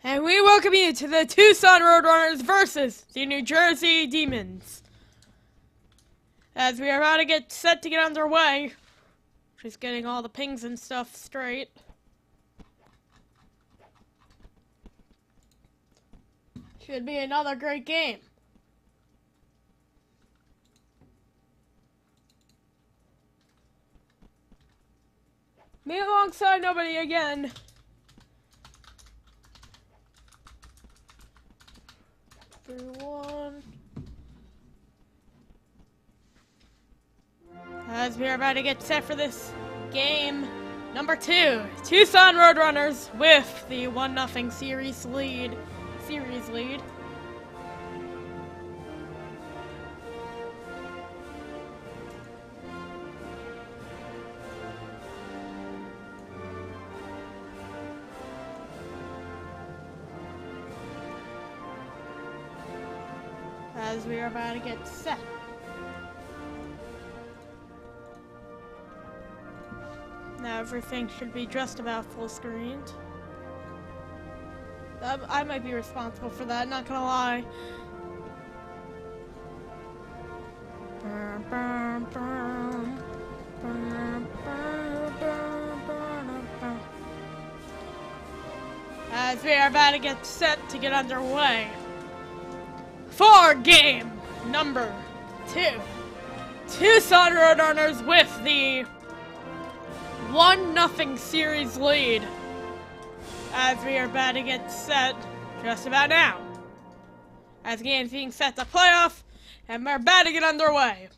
And we welcome you to the Tucson Roadrunners versus the New Jersey Demons. As we are about to get set to get underway, just getting all the pings and stuff straight. Should be another great game. Me alongside nobody again. Everyone. As we are about to get set for this game number 2, Tucson Roadrunners with the 1-0 series lead. As we are about to get set. Now everything should be just about full screened. I might be responsible for that, not gonna lie. As we are about to get set to get underway for game number 2, Tucson Roadrunners with the 1-0 series lead. As we are about to get set just about now. As the game's being set to playoff, and we're about to get underway.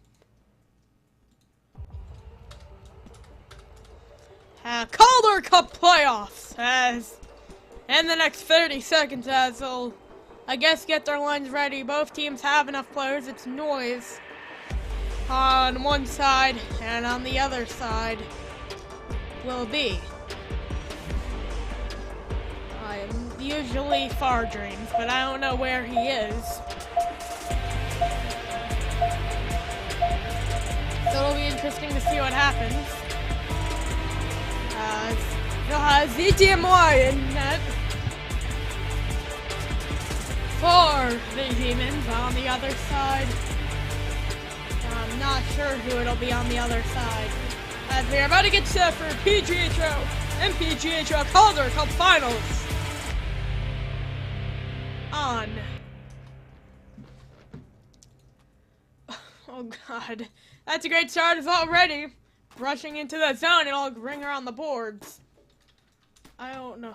Calder Cup playoffs, as in the next 30 seconds, as they'll, I guess, get their lines ready. Both teams have enough players. It's noise on one side, and on the other side will be usually Far Dreams, but I don't know where he is. So it'll be interesting to see what happens. ZTMY in net for the Demons. On the other side, I'm not sure who it'll be on the other side. As we are about to get set for MPGHO Calder Cup Finals on. Oh God, that's a great start. It's already rushing into the zone. It'll ring around the boards. I don't know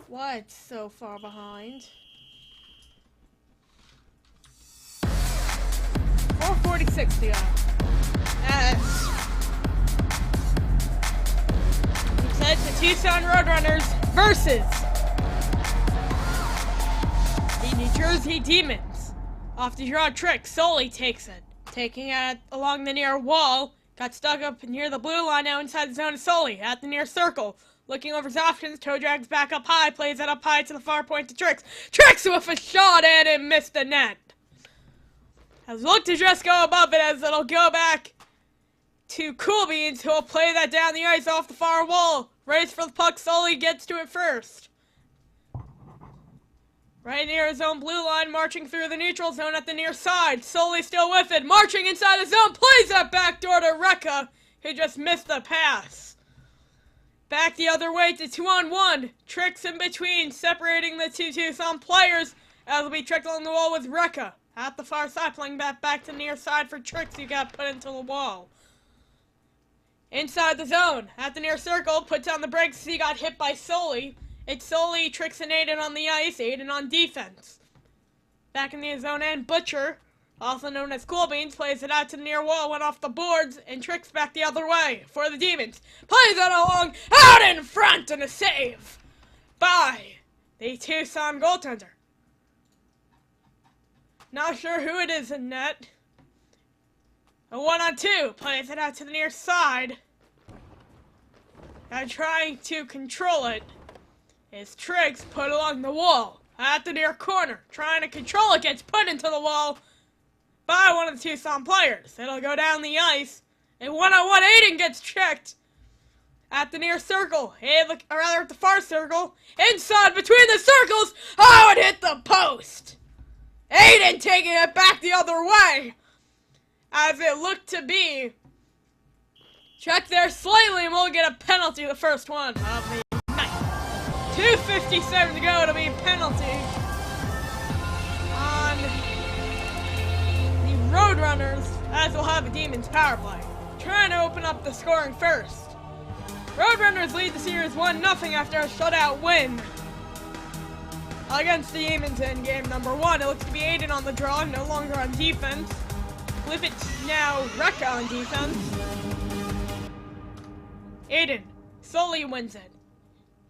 why it's so far behind. 4:46 to go. As we said, the Tucson Roadrunners versus the New Jersey Demons. Off the draw trick, Sully takes it. Taking it along the near wall. Got stuck up near the blue line, now inside the zone of Sully. At the near circle. Looking over his options, toe drags back up high. Plays it up high to the far point to Trix. Trix with a shot and it missed the net. Has looked to just go above it as it'll go back to Cool Beans, who will play that down the ice off the far wall. Race for the puck, Sully gets to it first. Right near his own blue line, marching through the neutral zone at the near side. Sully still with it, marching inside the zone, plays that backdoor to Rekka, who just missed the pass. Back the other way to 2-on-1. Tricks in between, separating the two Tucson players, as will be tricked along the wall with Rekka. At the far side, playing back to the near side for Tricks, who got put into the wall. Inside the zone, at the near circle, puts on the brakes as he got hit by Sully. It's Sully, Trix, and Aiden on the ice, Aiden on defense. Back in the zone end, Butcher, also known as Cool Beans, plays it out to the near wall, went off the boards, and Trix back the other way for the Demons. Plays it along, out in front, and a save by the Tucson goaltender. Not sure who it is in net. A 1-on-2, plays it out to the near side. Now trying to control it is Triggs, put along the wall at the near corner. Trying to control it, gets put into the wall by one of the Tucson players. It'll go down the ice, and 1-on-1 Aiden gets checked At the near circle, or rather at the far circle, inside between the circles, oh, it hit the post! Aiden taking it back the other way, as it looked to be. Check there slightly and we'll get a penalty, the first one of the night. 2:57 to go, it'll be a penalty on the Roadrunners, as we'll have a Demons power play. Trying to open up the scoring first. Roadrunners lead the series 1-0 after a shutout win against the Demons in game number 1. It looks to be Aiden on the draw, no longer on defense. I believe it's now Rekka on defense. Aiden solely wins it.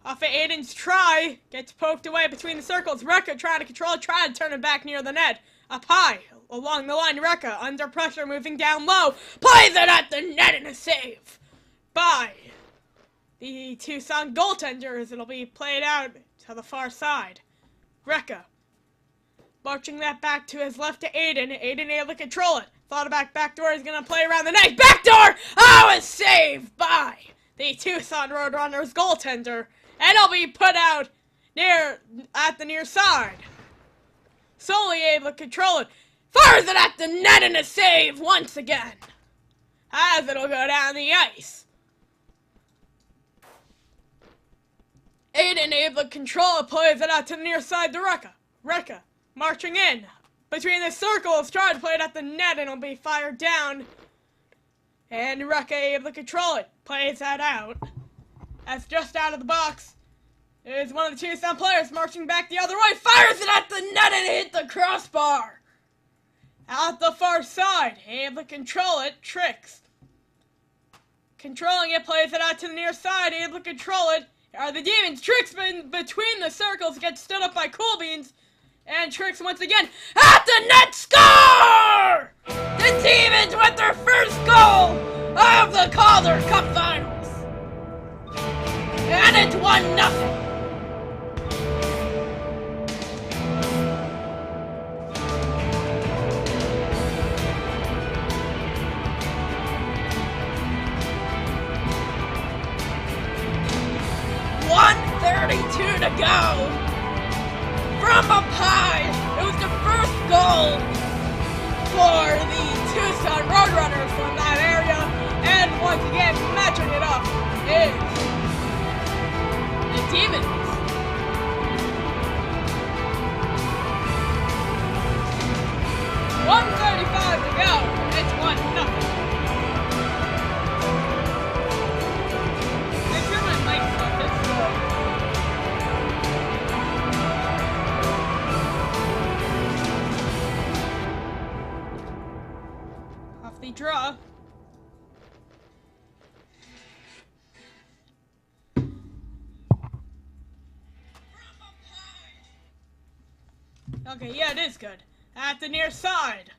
Off of Aiden's try, gets poked away between the circles. Rekka trying to control it, trying to turn it back near the net. Up high, along the line, Rekka under pressure, moving down low. Plays it at the net and a save by the Tucson goaltenders. It'll be played out to the far side. Rekka marching that back to his left to Aiden. Aiden able to control it. Thought about backdoor, he's going to play around the net. Backdoor! Oh, a save by the Tucson Roadrunners goaltender. And it'll be put out at the near side. Solely able to control it. Fires it at the net and a save once again, as it'll go down the ice. Aiden able to control it, plays it out to the near side to Rekka. Rekka marching in between the circles, trying to play it at the net, and it'll be fired down. And Rekka able to control it, plays that out. As just out of the box is one of the Tucson players marching back the other way, fires it at the net and hit the crossbar. Out the far side, able to control it, Tricks. Controlling it, plays it out to the near side, able to control it. Are the Demons. Tricks between the circles, gets stood up by Cool Beans. And Tricks once again at the net, score! The Demons with their first goal of the Calder Cup Finals. And it's 1-0. To go from up high. It was the first goal for the Tucson Roadrunners from that area, and once again matching it up is the Demons. .135 to go. It's 1-0. Make sure my mic's on this side. The draw. Okay, yeah, it is good. At the near side.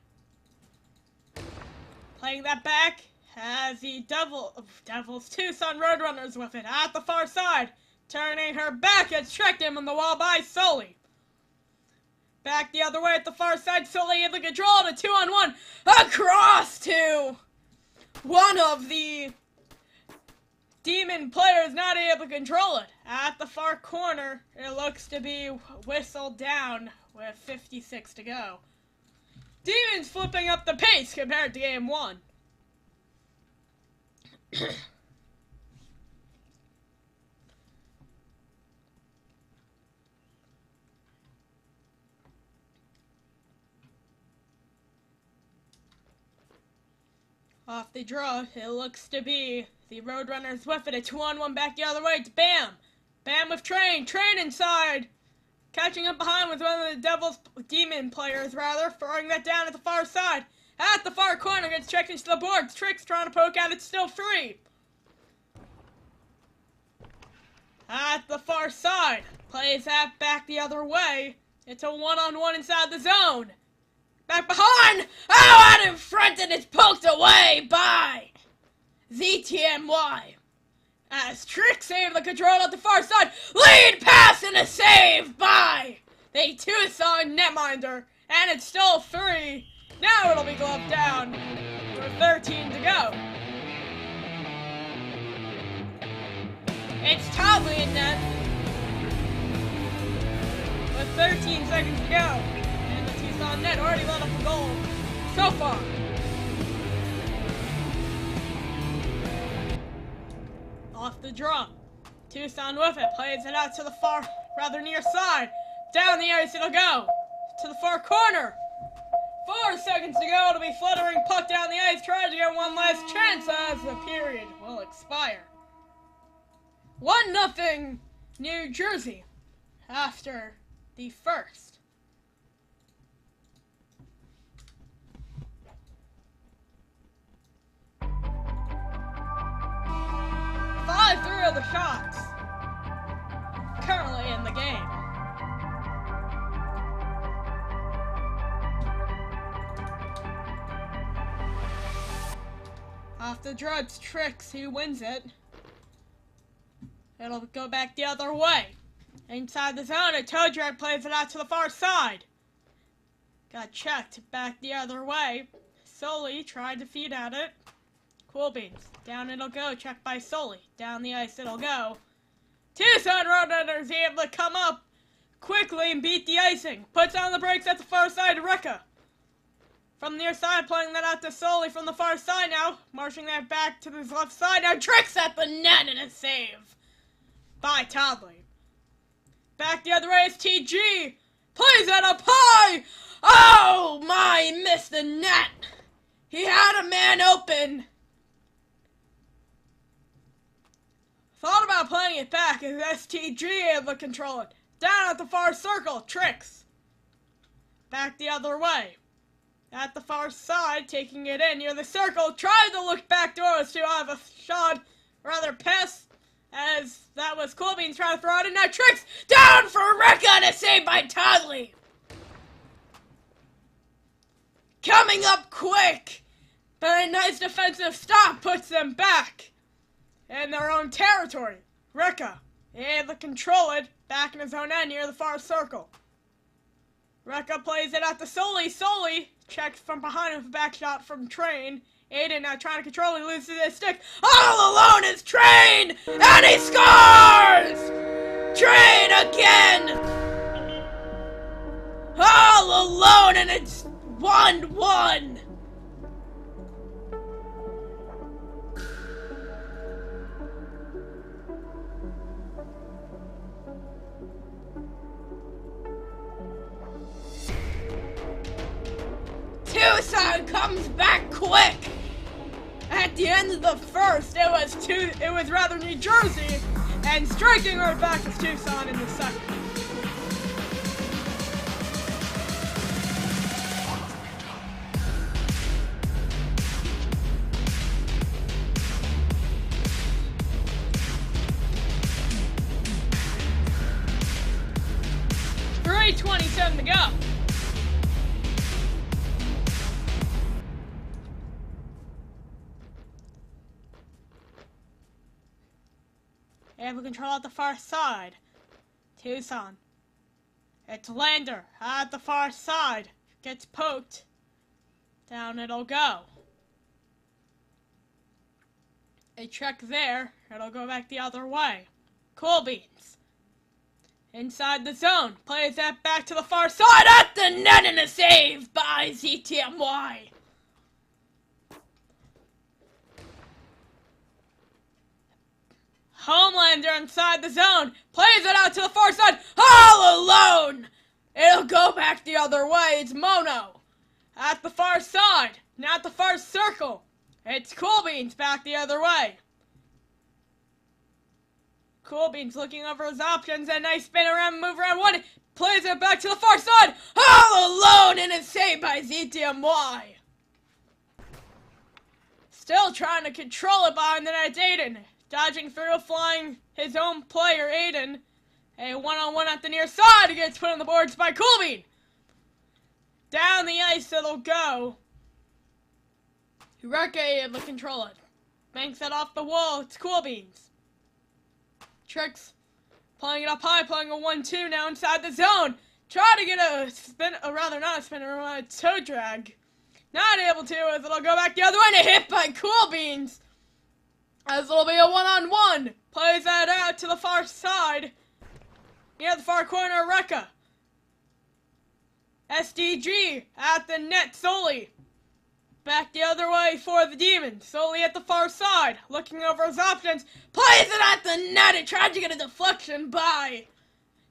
Playing that back has the Devils Tucson Roadrunners with it. At the far side. Turning her back, it's tracked him on the wall by Sully. Back the other way at the far side, Sully able to control it, a 2-on-1 across to one of the Demon players, not able to control it. At the far corner, it looks to be whistled down with 56 to go. Demons flipping up the pace compared to game 1. Off the draw, it looks to be the Roadrunners with it. A 2-on-1 back the other way. It's Bam. Bam with Train. Train inside. Catching up behind with one of the Demon players, throwing that down at the far side. At the far corner, gets checked into the boards. Tricks trying to poke out. It's still free. At the far side. Plays that back the other way. It's a 1-on-1 inside the zone. Back behind! Oh, out in front, and it's poked away by ZTMY. As Tricks able to control at the far side. Lead pass and a save by the Tucson netminder. And it's still 3. Now it'll be gloved down with 13 to go. It's Toddley in net. With 13 seconds to go. And the Tucson net already let up a goal so far. Off the draw. Tucson with it. Plays it out to the far, rather near side. Down the ice it'll go. To the far corner. 4 seconds to go. It'll be fluttering puck down the ice. Trying to get one last chance as the period will expire. 1-0 New Jersey after the first. Five through of the shots currently in the game. Off the Drugs Tricks, who wins it. It'll go back the other way. Inside the zone, a toe drag plays it out to the far side. Got checked back the other way. Sully tried to feed at it. Cool Beans. Down it'll go, checked by Sully. Down the ice it'll go. Tucson Roadrunners able to come up quickly and beat the icing. Puts on the brakes at the far side to Recca. From the near side, playing that out to Sully from the far side now. Marching that back to his left side. Now Tricks at the net and a save by Toddley. Back the other way is TG. Plays that up high. Oh my, missed the net. He had a man open. Thought about playing it back as STG able to control it. Down at the far circle, Tricks. Back the other way. At the far side, taking it in near the circle. Tried to look back doors to have a shot, rather pass, as that was Cool Beans trying to throw it in. Now Tricks down for Recca and a save by Toddley. Coming up quick, but a nice defensive stop puts them back in their own territory. Recca able to control it back in his own end near the far circle. Recca plays it out to Sully. Sully checked from behind with a back shot from Train. Aiden now trying to control it, he loses his stick. All alone is Train! And he scores! Train again! All alone, and it's 1-1. Tucson comes back quick. At the end of the first, it was rather New Jersey, and striking right back is Tucson in the second. .327 to go. Able to control at the far side. Tucson. It's Lander at the far side. Gets poked. Down it'll go. A check there. It'll go back the other way. Cool Beans. Inside the zone. Plays that back to the far side at the net and a save by ZTMY. Homelander inside the zone. Plays it out to the far side. All alone. It'll go back the other way. It's Mono. At the far side. Now at the far circle. It's Cool Beans back the other way. Cool Beans looking over his options. A nice spin around, move around one. Plays it back to the far side. All alone, and it's saved by ZTMY. Still trying to control it behind the net, Aiden. Dodging through, flying his own player, Aiden. A one-on-one at the near side. He gets put on the boards by Cool Bean. Down the ice it'll go. Recca able to control it. Banks it off the wall. It's Cool Beans. Tricks playing it up high, playing a 1-2 now inside the zone. Try to get a spin, or rather not a spinner, a toe drag. Not able to, as it'll go back the other way and a hit by Cool Beans. As it'll be a one-on-one. Plays that out to the far side. Near the far corner of Rekka. SDG at the net, Sully. Back the other way for the Demons. Sully at the far side, looking over his options. Plays it at the net. It tried to get a deflection by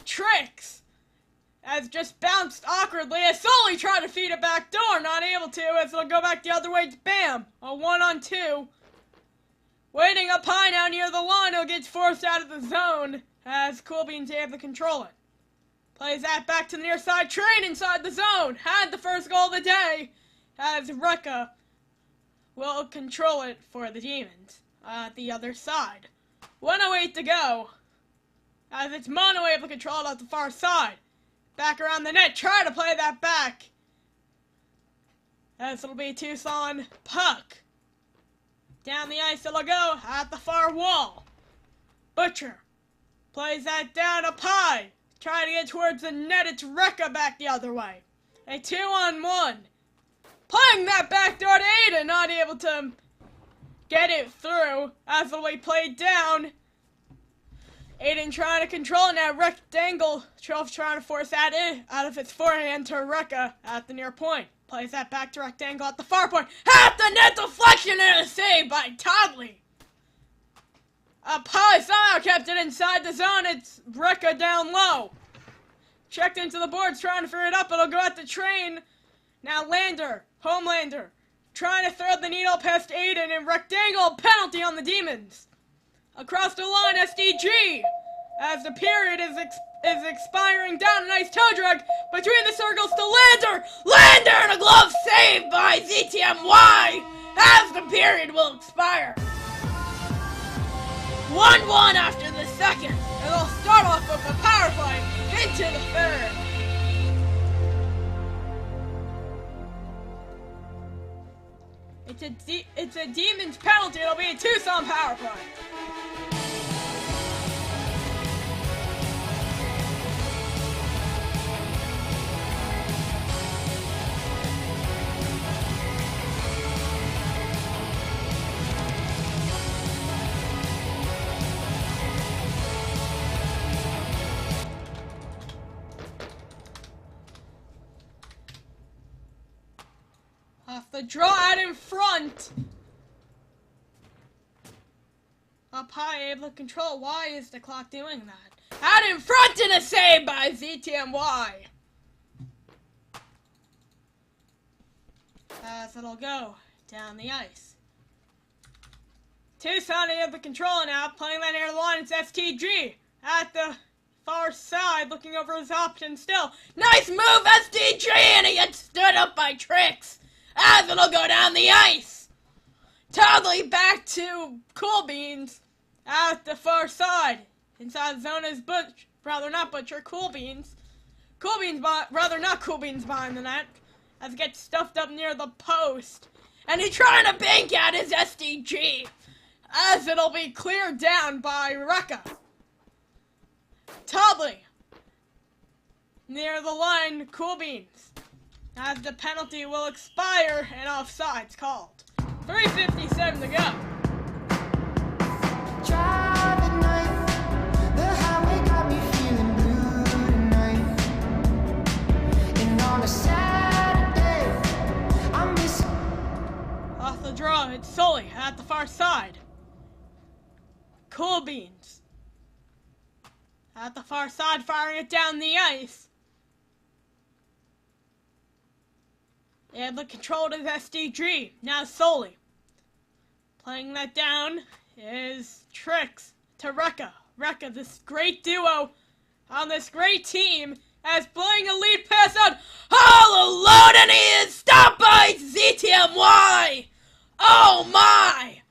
Trix. As just bounced awkwardly as Sully tried to feed it back door. Not able to, as it'll go back the other way. Bam! A 1-on-2. Waiting up high now near the line. It gets forced out of the zone as Coolbean's able to control it. Plays that back to the near side. Train inside the zone. Had the first goal of the day. As Rekka will control it for the Demons at the other side. 1:08 to go. As it's Mono able to control it at the far side. Back around the net. Try to play that back. As it'll be Tucson puck. Down the ice it'll go at the far wall. Butcher plays that down up high. Trying to get towards the net. It's Rekka back the other way. A 2-on-1. Playing that backdoor to Aiden, not able to get it through as it'll be played down. Aiden trying to control it now. Rectangle trying to force that in out of its forehand to Rekka at the near point. Plays that back to Rectangle at the far point. At the net, deflection and a save by Toddley. Up high, somehow kept it inside the zone. It's Rekka down low. Checked into the boards, trying to figure it up. It'll go at the Train. Now Lander, Homelander, trying to thread the needle past Aiden, and Rectangle, penalty on the Demons. Across the line, SDG, as the period is expiring. Down a nice toe drag between the circles to Lander. Lander and a glove save by ZTMY as the period will expire. 1-1 after the second, and they'll start off with a power play into the third. It's a Demons penalty. It'll be a Tucson power play. Off the draw out in front. Up high, able to control. Why is the clock doing that? Out in front and a save by ZTMY. As it'll go down the ice. Tucson able to control it now. Playing that near the line. It's STG at the far side, looking over his options still. Nice move, STG, and he gets stood up by Trix. As it'll go down the ice. Toddley back to Coolbeans at the far side. Inside the zone is Butcher, Coolbeans. Not Coolbeans behind the net. As it gets stuffed up near the post. And he's trying to bank at his SDG. As it'll be cleared down by Rekka. Toddley. Near the line, Coolbeans. As the penalty will expire and offside's called. 3:57 to go. Driving night, the highway got me feeling blue tonight. And on a Saturday, I'm missing. Off the draw, it's Sully at the far side. Coolbeans at the far side, firing it down the ice. And the control is SDG. Now Sully. Playing that down is Trix to Rekka. Rekka, this great duo on this great team, as playing a lead pass out all alone, and he is stopped by ZTMY. Oh my!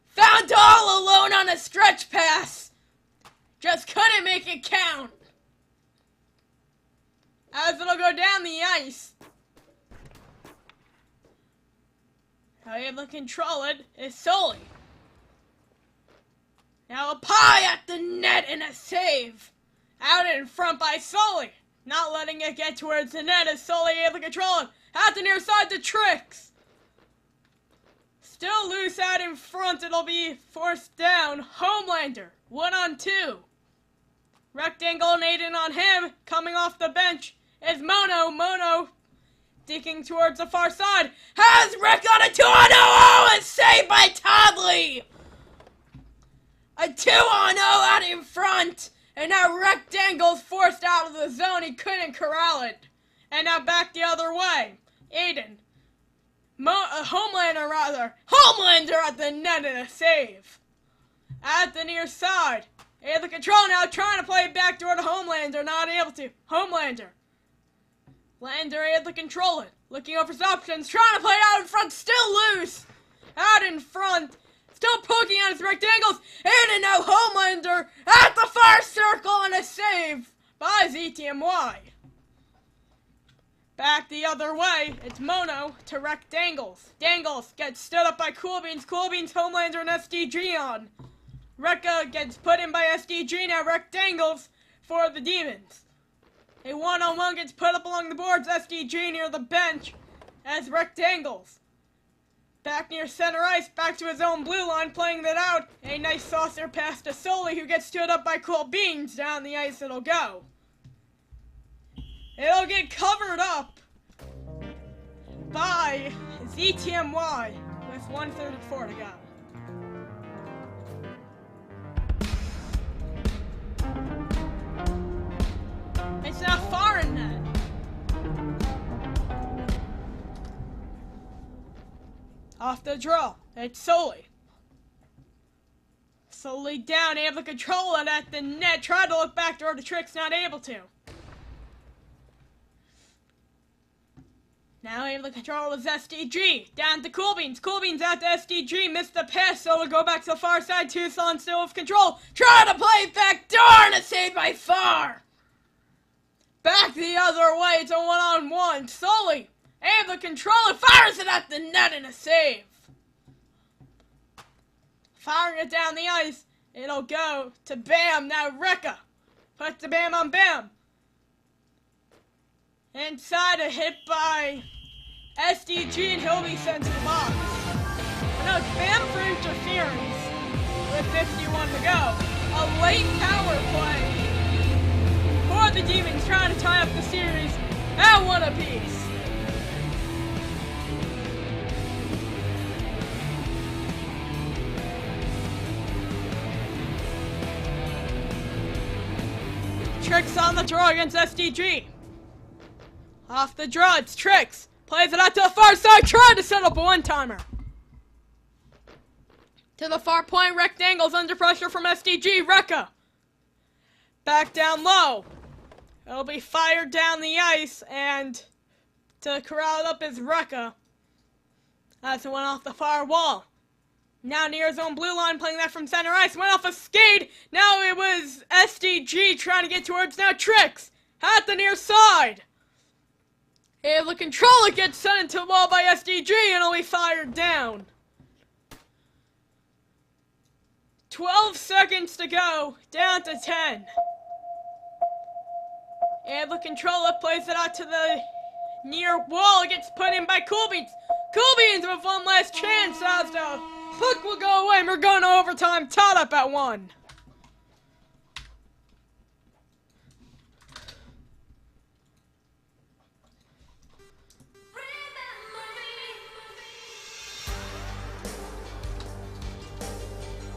Found all alone on a stretch pass. Just couldn't make it count. As it'll go down the ice. Able to control it is Sully. Now up high at the net and a save. Out in front by Sully. Not letting it get towards the net as Sully able to control it. At the near side to Trix. Still loose out in front. It'll be forced down. Homelander, 1-on-2. Rectangle and Aiden on him. Coming off the bench is Mono. Mono digging towards the far side. Has Rick on a 2-on-0 and saved by Toddley. A 2-on-0 out in front. And now Rectangle's forced out of the zone. He couldn't corral it. And now back the other way. Aiden. Homelander at the net and a save. At the near side. Able to control now, trying to play it back door to Homelander, not able to. Homelander. Lander able to control it. Looking over his options, trying to play it out in front, still loose. Out in front. Still poking at his rectangles. And now Homelander at the far circle and a save by ZTMY. Back the other way, it's Mono to Rectangles. Dangles gets stood up by Cool Beans. Cool Beans, Homelander, and SDG on. Rekka gets put in by SDG, now Rectangles for the Demons. A 1-on-1 gets put up along the boards, SDG near the bench as Rectangles. Back near center ice, back to his own blue line, playing that out. A nice saucer pass to Sully, who gets stood up by Cool Beans. Down the ice it'll go. It'll get covered up by ZTMY with 1:34 to go. It's not far in net. Off the draw, it's Sully. Sully down, able to control it at the net. Tried to look back door to Tricks, not able to. Now able to control his SDG. Down to Cool Beans. Cool Beans out to SDG. Missed the pass, so it'll go back to the far side. Tucson still with control. Trying to play it back door and a save by Far. Back the other way. It's a 1-on-1. Sully able to control it. Fires it at the net and a save. Firing it down the ice. It'll go to Bam. Now Rekka puts the Bam on Bam. Inside, a hit by SDG, and he'll be sent to the box. No, it's Bam for interference with 51 to go. A late power play for the Demons, trying to tie up the series at 1 apiece. Tricks on the draw against SDG. Off the draw, it's Tricks. Plays it out to the far side, trying to set up a one-timer. To the far point, Rectangles under pressure from SDG. Rekka. Back down low. It'll be fired down the ice, and to corral it up is Rekka. That's the one off the far wall. Now near his own blue line, playing that from center ice. Went off a skate. Now it was SDG trying to get towards now Tricks. At the near side. Able to control it, gets sent into the wall by SDG, and it'll be fired down. 12 seconds to go, down to 10. Able to control it, plays it out to the near wall, it gets put in by Cool Beans. Cool Beans with one last chance as the puck will go away, and we're going to overtime, tied up at 1.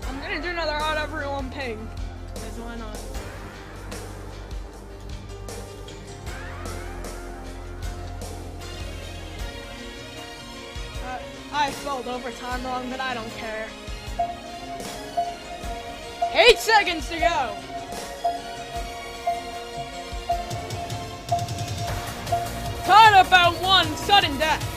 I'm gonna do another odd everyone ping, because why not? I spelled overtime wrong, but I don't care. 8 seconds to go. Tied up at 1, sudden death.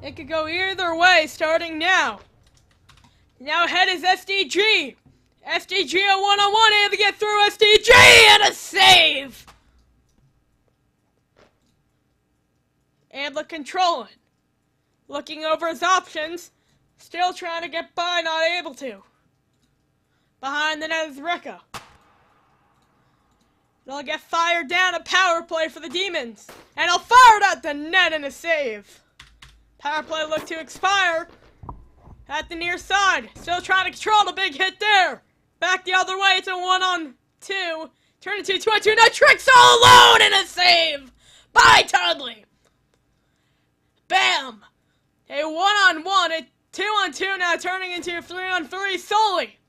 It could go either way, starting now. Now ahead is SDG. SDG a 1-on-1, able to get through SDG, and a save! Able to control it. Looking over his options. Still trying to get by, not able to. Behind the net is Rekka. It'll get fired down a power play for the Demons. And he'll fire it at the net and a save. Power play look to expire. At the near side. Still trying to control the big hit there. Back the other way. It's a 1-on-2. Turn it to 2-on-2. Now Tricks all alone and a save by Tudley. Bam. A 1-on-1. A 2-on-2 now turning into a 3-on-3 solely.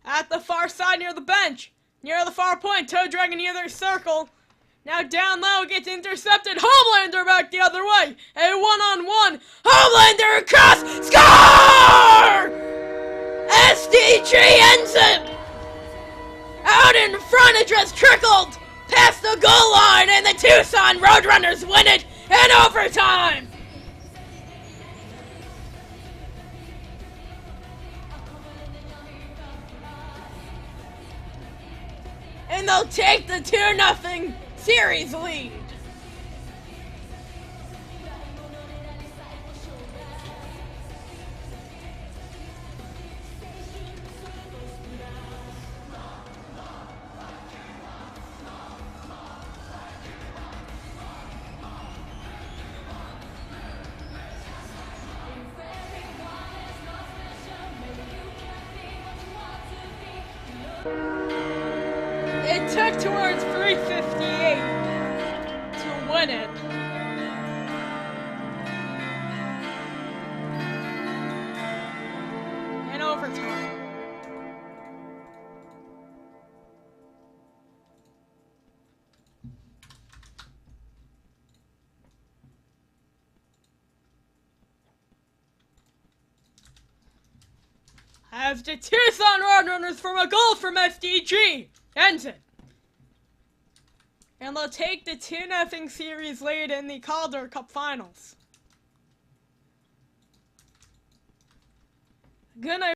At the far side near the bench. Near the far point. Toe dragging near their circle. Now down low, gets intercepted. Homelander back the other way. A 1-on-1. Homelander across. Score! SDG ends it. Out in front, it just trickled past the goal line, and the Tucson Roadrunners win it in overtime. And they'll take the 2-0 series lead. It took towards 358 to win it. In overtime. As the Tucson Roadrunners from a goal from SDG ends it. And they'll take the 2-0 series lead in the Calder Cup Finals. Good night.